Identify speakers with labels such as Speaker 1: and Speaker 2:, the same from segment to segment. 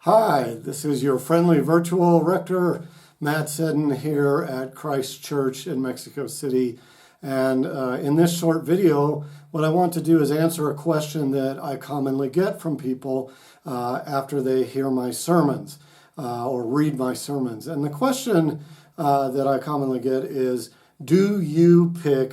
Speaker 1: Hi, this is your friendly virtual rector, Matt Seddon, here at Christ Church in Mexico City. And in this short video, what I want to do is answer a question that I commonly get from people after they hear my sermons or read my sermons. And the question that I commonly get is, do you pick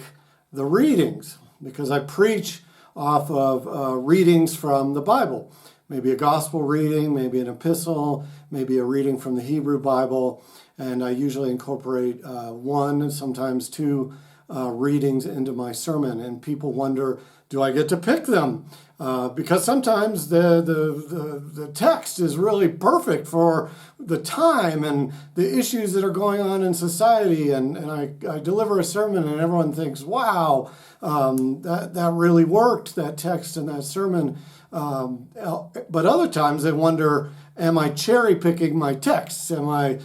Speaker 1: the readings? Because I preach off of readings from the Bible. Maybe a gospel reading, maybe an epistle, maybe a reading from the Hebrew Bible, and I usually incorporate one, sometimes two readings into my sermon. And people wonder, do I get to pick them? Because sometimes the text is really perfect for the time and the issues that are going on in society, and I deliver a sermon and everyone thinks, wow, that really worked, that text and that sermon. But other times they wonder, am I cherry picking my texts? Am I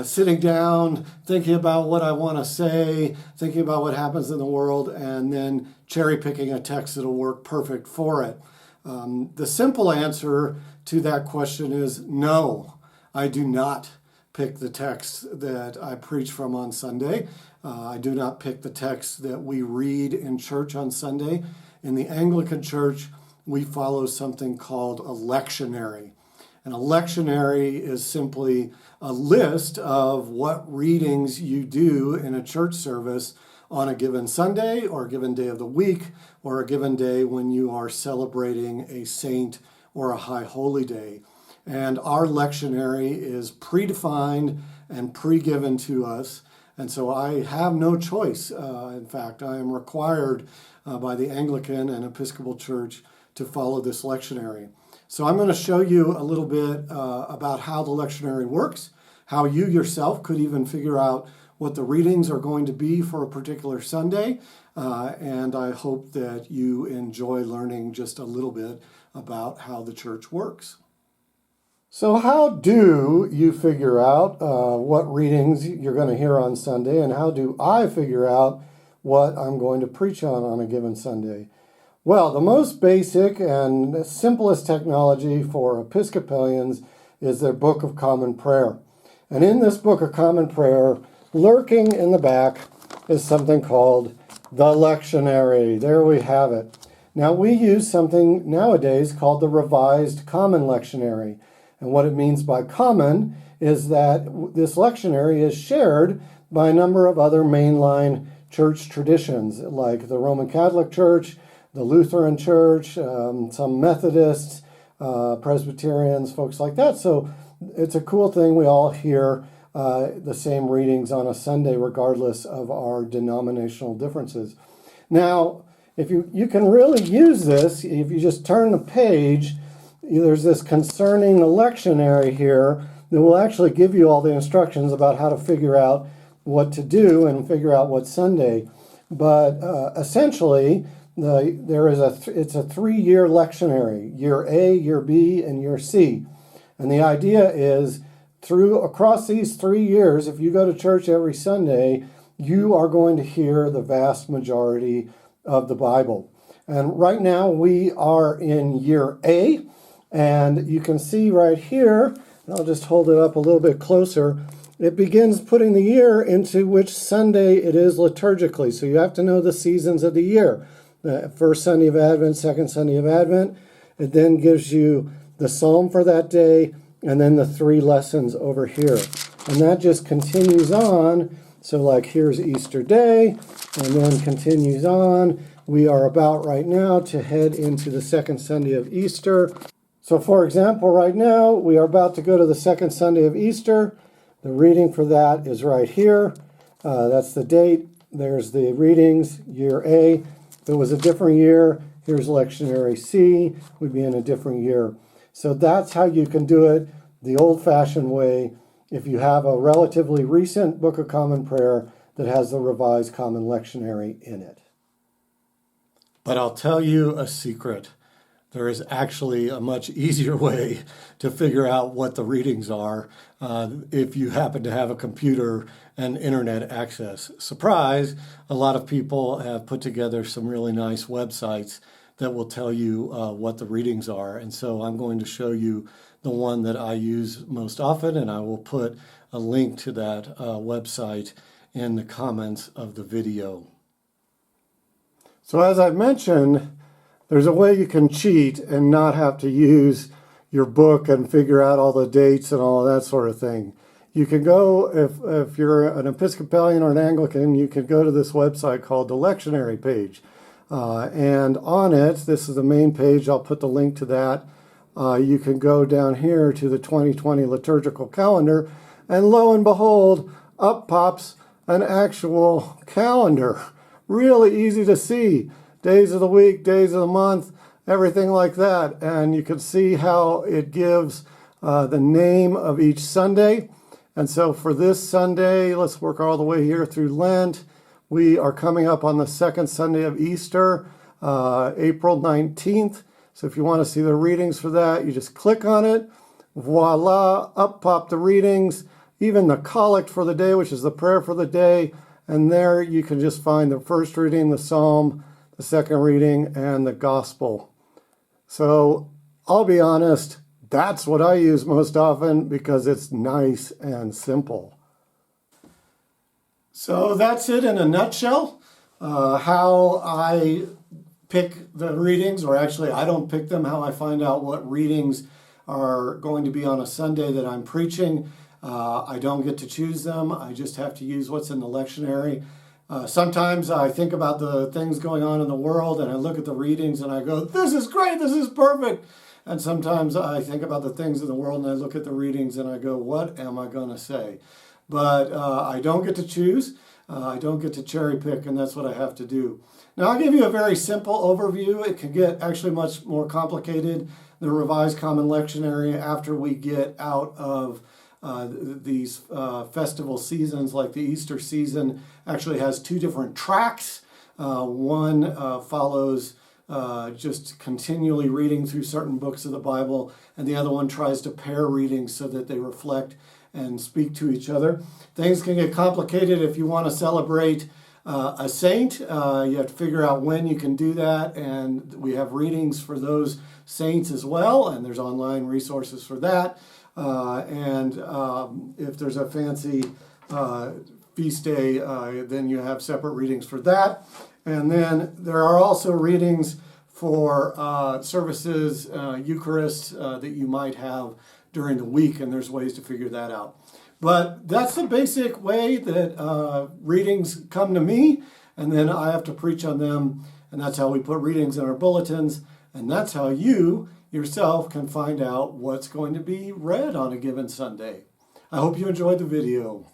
Speaker 1: sitting down, thinking about what I want to say, thinking about what happens in the world, and then cherry picking a text that'll work perfect for it? The simple answer to that question is no, I do not pick the text that I preach from on Sunday. I do not pick the text that we read in church on Sunday. In the Anglican Church, we follow something called a lectionary. And a lectionary is simply a list of what readings you do in a church service on a given Sunday or a given day of the week or a given day when you are celebrating a saint or a high holy day. And our lectionary is predefined and pre-given to us. And so I have no choice. In fact, I am required by the Anglican and Episcopal Church to follow this lectionary. So I'm going to show you a little bit about how the lectionary works, how you yourself could even figure out what the readings are going to be for a particular Sunday, and I hope that you enjoy learning just a little bit about how the church works. So how do you figure out what readings you're going to hear on Sunday, and how do I figure out what I'm going to preach on a given Sunday? Well, the most basic and simplest technology for Episcopalians is their Book of Common Prayer. And in this Book of Common Prayer, lurking in the back is something called the lectionary. There we have it. Now, we use something nowadays called the Revised Common Lectionary. And what it means by common is that this lectionary is shared by a number of other mainline church traditions, like the Roman Catholic Church, the Lutheran Church, some Methodists, Presbyterians, folks like that. So it's a cool thing. We all hear the same readings on a Sunday, regardless of our denominational differences. Now, if you can really use this, if you just turn the page, there's this concerning lectionary here that will actually give you all the instructions about how to figure out what to do and figure out what Sunday. But essentially, it's a 3-year lectionary, year A, year B, and year C. And the idea is across these 3 years, if you go to church every Sunday, you are going to hear the vast majority of the Bible. And right now we are in year A, and you can see right here, and I'll just hold it up a little bit closer, it begins putting the year into which Sunday it is liturgically. So you have to know the seasons of the year. The first Sunday of Advent, second Sunday of Advent. It then gives you the psalm for that day, and then the 3 lessons over here. And that just continues on. So like here's Easter Day, and then continues on. We are about right now to head into the second Sunday of Easter. So for example, right now, we are about to go to the second Sunday of Easter. The reading for that is right here. That's the date. There's the readings, year A. If it was a different year, here's lectionary C, we'd be in a different year. So that's how you can do it the old-fashioned way if you have a relatively recent Book of Common Prayer that has the Revised Common Lectionary in it. But I'll tell you a secret. There is actually a much easier way to figure out what the readings are if you happen to have a computer and internet access. Surprise, a lot of people have put together some really nice websites that will tell you what the readings are. And so I'm going to show you the one that I use most often, and I will put a link to that website in the comments of the video. So as I've mentioned, there's a way you can cheat and not have to use your book and figure out all the dates and all that sort of thing. You can go, if you're an Episcopalian or an Anglican, you can go to this website called the lectionary page. And on it, this is the main page, I'll put the link to that. You can go down here to the 2020 liturgical calendar, and lo and behold, up pops an actual calendar. Really easy to see. Days of the week, days of the month, everything like that. And you can see how it gives the name of each Sunday. And so for this Sunday, let's work all the way here through Lent. We are coming up on the second Sunday of Easter, April 19th. So if you want to see the readings for that, you just click on it. Voila, up pop the readings, even the collect for the day, which is the prayer for the day. And there you can just find the first reading, the psalm, the second reading, and the gospel. So I'll be honest, that's what I use most often because it's nice and simple. So that's it in a nutshell, how I pick the readings, or actually I don't pick them, how I find out what readings are going to be on a Sunday that I'm preaching. I don't get to choose them. I just have to use what's in the lectionary. Sometimes I think about the things going on in the world and I look at the readings and I go, this is great, this is perfect. And sometimes I think about the things in the world and I look at the readings and I go, what am I going to say? But I don't get to choose. I don't get to cherry pick, and that's what I have to do. Now, I'll give you a very simple overview. It can get actually much more complicated, the Revised Common Lectionary, after we get out of these festival seasons, like the Easter season actually has two different tracks. One follows just continually reading through certain books of the Bible, and the other one tries to pair readings so that they reflect and speak to each other. Things can get complicated if you want to celebrate a saint. You have to figure out when you can do that, and we have readings for those saints as well, and there's online resources for that. If there's a fancy feast day, then you have separate readings for that. And then there are also readings for services, Eucharist, that you might have during the week, and there's ways to figure that out. But that's the basic way that readings come to me, and then I have to preach on them, and that's how we put readings in our bulletins, and that's how you yourself can find out what's going to be read on a given Sunday. I hope you enjoyed the video.